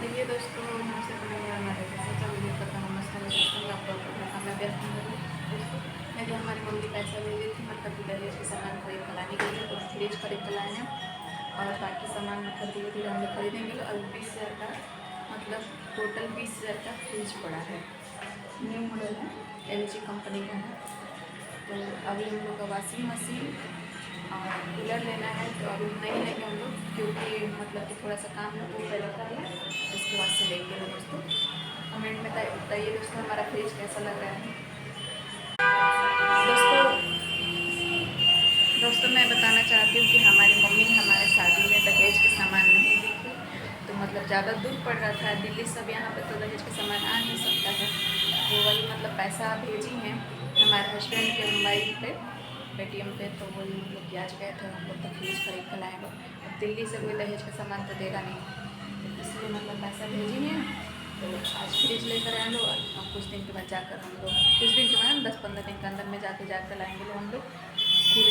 देखिए दोस्तों, हमसे बने हुए हमारे सोचा वीडियो करता हूँ मस्त है दोस्तों। आपको अपना व्यस्त हूँ दोस्तों। मैं जो हमारी मम्मी पैसा ले ली थी मतलब कि दहेज के सामान खरीद कर लाने के लिए, तो फ्रिज खरीद कर लाए हैं और बाकी सामान मतलब धीरे धीरे हम लोग खरीदेंगे। और 20,000 का मतलब टोटल 20,000 का फ्रिज पड़ा है। न्यू मॉडल है, LG कंपनी का है। तो अभी हम लोग का वॉशिंग मशीन और कूलर लेना है, तो अभी नहीं लेंगे हम लोग क्योंकि मतलब कि थोड़ा सा काम है वो पहले कर लें, उसके बाद से लेंगे ना दोस्तों। कमेंट में बताइए दोस्तों हमारा फ्रिज कैसा लग रहा है। दोस्तों दोस्तों मैं बताना चाहती हूँ कि हमारी मम्मी हमारे शादी में दहेज के सामान नहीं दी थी, तो मतलब ज़्यादा दूर पड़ रहा था दिल्ली सब, यहाँ पे तो दहेज के सामान आ नहीं सकता है। तो वही मतलब पैसा भेजी हैं हमारे हस्बैंड के मोबाइल पे, पेटीएम पे। तो वही हम लोग कि आज गए थे हम लोग तो फ्रिज खरीद कर लाएंगे। अब दिल्ली से कोई दहेज का सामान तो देगा नहीं, तो इसलिए मतलब पैसा भेजी हैं। तो आज फ्रिज लेकर आए लोग और कुछ दिन के बाद जाकर हम लोग, कुछ दिन के बाद 10-15 दिन के अंदर में जाकर लाएंगे लोग हम लोग। फिर